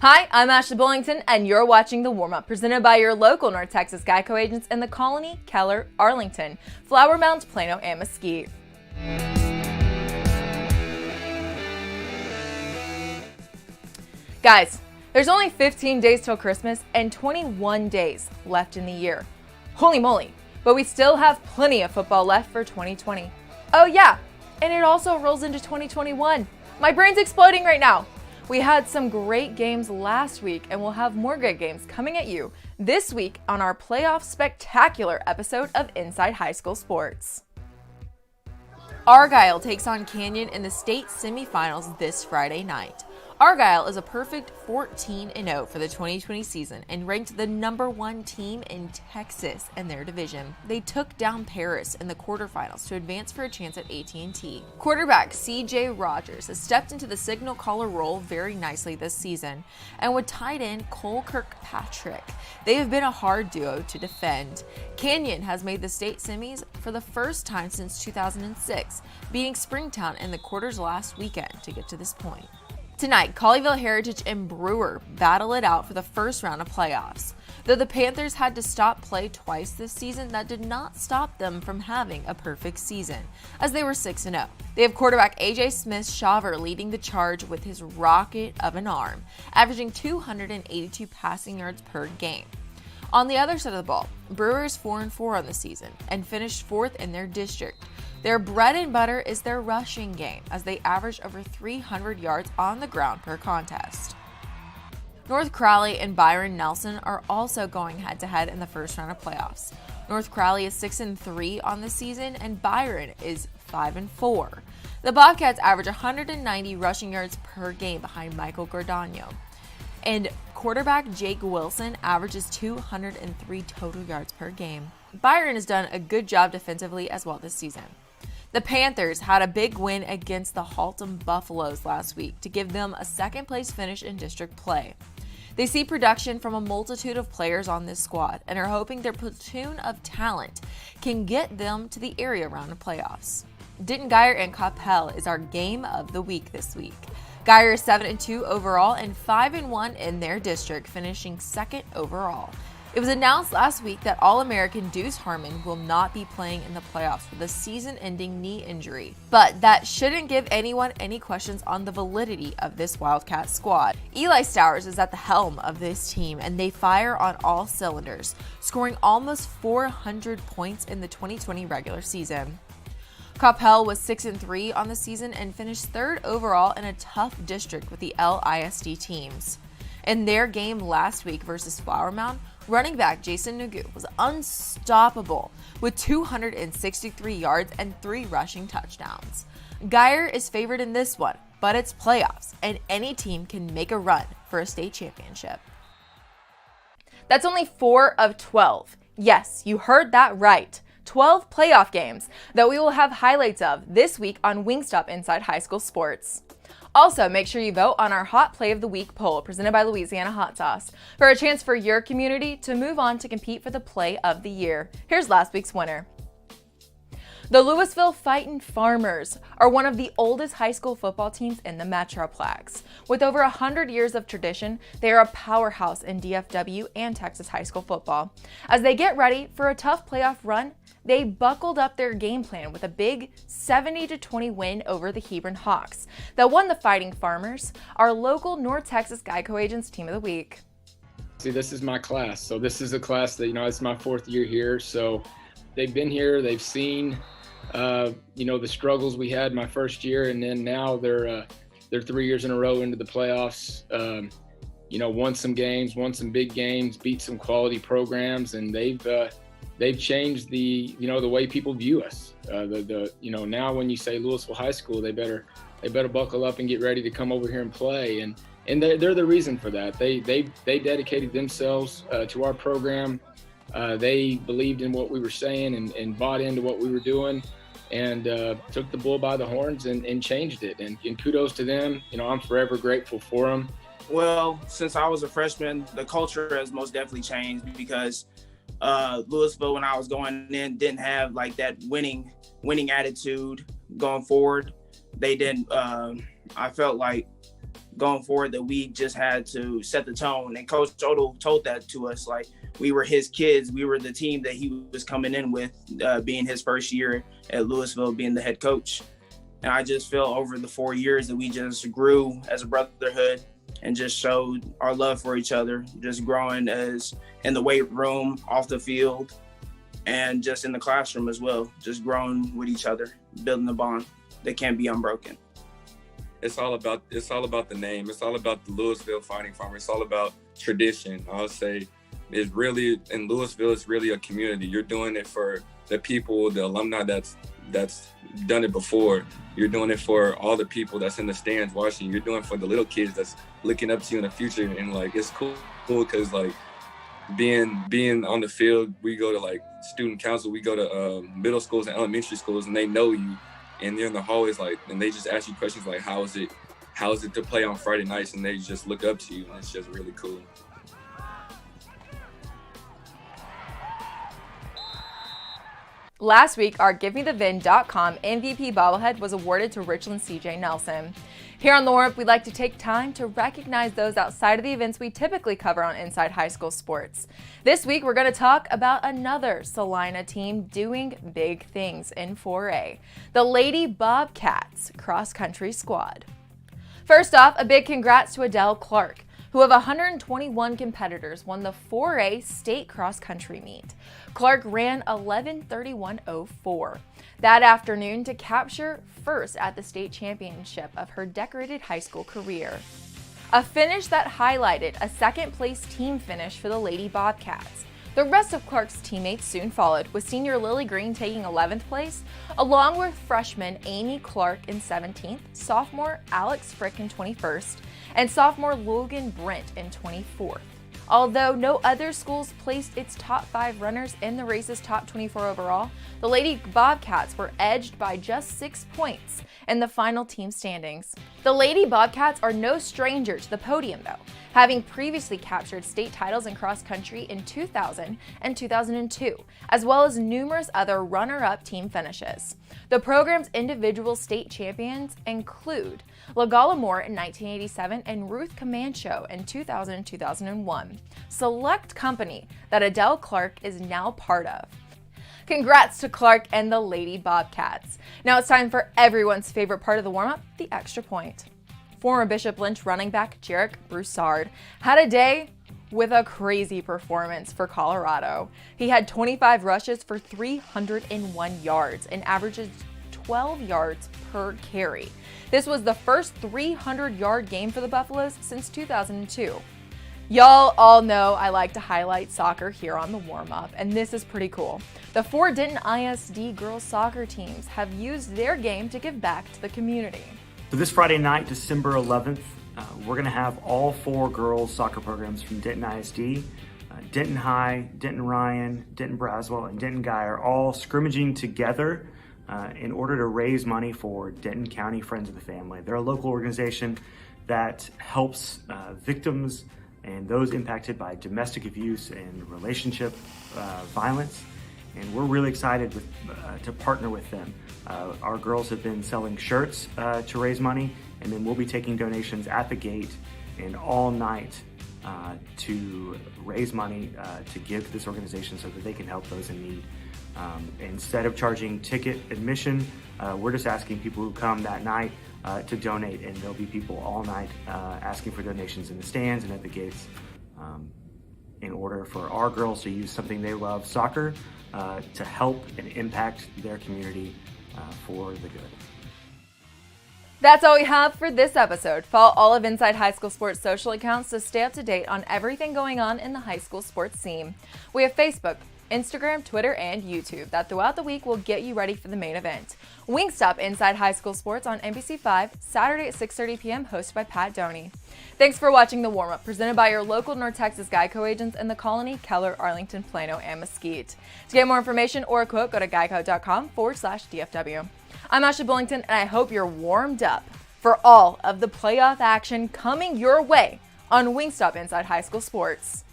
Hi, I'm Ashley Bullington, and you're watching The Warmup, presented by your local North Texas Geico agents in the Colony, Keller, Arlington, Mound, Plano, and Mesquite. Guys, there's only 15 days till Christmas and 21 days left in the year. Holy moly, but we still have plenty of football left for 2020. Oh yeah, and it also rolls into 2021. My brain's exploding right now. We had some great games last week, and we'll have more great games coming at you this week on our playoff spectacular episode of Inside High School Sports. Argyle takes on Canyon in the state semifinals this Friday night. Argyle is a perfect 14-0 for the 2020 season and ranked the #1 team in Texas in their division. They took down Paris in the quarterfinals to advance for a chance at AT&T. Quarterback C.J. Rogers has stepped into the signal caller role very nicely this season, and with tight end Cole Kirkpatrick, they have been a hard duo to defend. Canyon has made the state semis for the first time since 2006, beating Springtown in the quarters last weekend to get to this point. Tonight, Colleyville Heritage and Brewer battle it out for the first round of playoffs. Though the Panthers had to stop play twice this season, that did not stop them from having a perfect season, as they were 6-0. They have quarterback A.J. Smith-Shaver leading the charge with his rocket of an arm, averaging 282 passing yards per game. On the other side of the ball, Brewers 4-4 on the season and finished 4th in their district. Their bread and butter is their rushing game, as they average over 300 yards on the ground per contest. North Crowley and Byron Nelson are also going head-to-head in the first round of playoffs. North Crowley is 6-3 on the season, and Byron is 5-4. The Bobcats average 190 rushing yards per game behind Michael Gordano, and quarterback Jake Wilson averages 203 total yards per game. Byron has done a good job defensively as well this season. The Panthers had a big win against the Haltom Buffaloes last week to give them a second-place finish in district play. They see production from a multitude of players on this squad and are hoping their platoon of talent can get them to the area round of playoffs. Denton Geyer and Coppell is our game of the week this week. Geyer is 7-2 overall and 5-1 in their district, finishing 2nd overall. It was announced last week that All-American Deuce Harmon will not be playing in the playoffs with a season-ending knee injury, but that shouldn't give anyone any questions on the validity of this Wildcat squad. Eli Stowers is at the helm of this team, and they fire on all cylinders, scoring almost 400 points in the 2020 regular season. Coppell was 6-3 on the season and finished 3rd overall in a tough district with the LISD teams. In their game last week versus Flower Mound, running back Jason Nagu was unstoppable with 263 yards and 3 rushing touchdowns. Geyer is favored in this one, but it's playoffs, and any team can make a run for a state championship. That's only 4 of 12. Yes, you heard that right. 12 playoff games that we will have highlights of this week on Wingstop Inside High School Sports. Also, make sure you vote on our Hot Play of the Week poll presented by Louisiana Hot Sauce for a chance for your community to move on to compete for the Play of the Year. Here's last week's winner. The Louisville Fightin' Farmers are one of the oldest high school football teams in the Metroplex. With over 100 years of tradition, they are a powerhouse in DFW and Texas high school football. As they get ready for a tough playoff run, they buckled up their game plan with a big 70-20 win over the Hebron Hawks that won the Fighting Farmers, our local North Texas Geico Agents Team of the Week. See, this is my class. So this is a class that, it's my 4th year here. So they've been here, they've seen, the struggles we had my first year, and then now they're 3 years in a row into the playoffs. Won some games, won some big games, beat some quality programs, and they've changed the way people view us. Now when you say Louisville High School, they better buckle up and get ready to come over here and play. And they're the reason for that. They dedicated themselves to our program. They believed in what we were saying and bought into what we were doing, and took the bull by the horns and changed it. And kudos to them. I'm forever grateful for them. Well, since I was a freshman, the culture has most definitely changed because Louisville, when I was going in, didn't have like that winning attitude going forward. They didn't. I felt like going forward that we just had to set the tone. And Coach Odell told that to us, like, we were his kids. We were the team that he was coming in with, being his first year at Louisville, being the head coach. And I just feel over the 4 years that we just grew as a brotherhood and just showed our love for each other, just growing as in the weight room, off the field, and just in the classroom as well, just growing with each other, building a bond that can't be unbroken. It's all about the name. It's all about the Louisville Fighting Farmers. It's all about tradition. I'll say it's really, in Louisville, it's really a community. You're doing it for the people, the alumni that's done it before. You're doing it for all the people that's in the stands watching. You're doing it for the little kids that's looking up to you in the future. And like, it's cool because like being on the field, we go to like student council, we go to middle schools and elementary schools, and they know you. And they're in the hallways, like, and they just ask you questions like, how is it to play on Friday nights? And they just look up to you, and it's just really cool. Last week, our GiveMeTheVin.com MVP bobblehead was awarded to Richland CJ Nelson. Here on the Warmup, we'd like to take time to recognize those outside of the events we typically cover on Inside High School Sports. This week, we're going to talk about another Salina team doing big things in 4A, the Lady Bobcats cross-country squad. First off, a big congrats to Adele Clark, who of 121 competitors won the 4A state cross-country meet. Clark ran 11:31.04 that afternoon to capture first at the state championship of her decorated high school career. A finish that highlighted a second-place team finish for the Lady Bobcats. The rest of Clark's teammates soon followed, with senior Lily Green taking 11th place, along with freshman Amy Clark in 17th, sophomore Alex Frick in 21st, and sophomore Logan Brent in 24th. Although no other schools placed its top 5 runners in the race's top 24 overall, the Lady Bobcats were edged by just 6 points in the final team standings. The Lady Bobcats are no stranger to the podium though, having previously captured state titles in cross country in 2000 and 2002, as well as numerous other runner-up team finishes. The program's individual state champions include Lagala Moore in 1987 and Ruth Comancho in 2000 and 2001, select company that Adele Clark is now part of. Congrats to Clark and the Lady Bobcats. Now it's time for everyone's favorite part of the warm-up, the extra point. Former Bishop Lynch running back Jarek Broussard had a day with a crazy performance for Colorado. He had 25 rushes for 301 yards and averages 12 yards per carry. This was the first 300-yard game for the Buffaloes since 2002. Y'all all know I like to highlight soccer here on the warm-up, and this is pretty cool. The 4 Denton ISD girls soccer teams have used their game to give back to the community. So this Friday night, December 11th, we're going to have all 4 girls soccer programs from Denton ISD, Denton High, Denton Ryan, Denton Braswell, and Denton Guy are all scrimmaging together in order to raise money for Denton County Friends of the Family. They're a local organization that helps victims and those impacted by domestic abuse and relationship violence. And we're really excited to partner with them. Our girls have been selling shirts to raise money, and then we'll be taking donations at the gate and all night to raise money to give to this organization so that they can help those in need. Instead of charging ticket admission, we're just asking people who come that night to donate, and there'll be people all night asking for donations in the stands and at the gates in order for our girls to use something they love, soccer, to help and impact their community for the good. That's all we have for this episode. Follow all of Inside High School Sports social accounts to stay up to date on everything going on in the high school sports scene. We have Facebook, Instagram, Twitter, and YouTube that throughout the week will get you ready for the main event. Wingstop Inside High School Sports on NBC5, Saturday at 6:30 p.m., hosted by Pat Doney. Thanks for watching The Warmup, presented by your local North Texas Geico agents in the Colony, Keller, Arlington, Plano, and Mesquite. To get more information or a quote, go to geico.com/DFW. I'm Ashley Bullington, and I hope you're warmed up for all of the playoff action coming your way on Wingstop Inside High School Sports.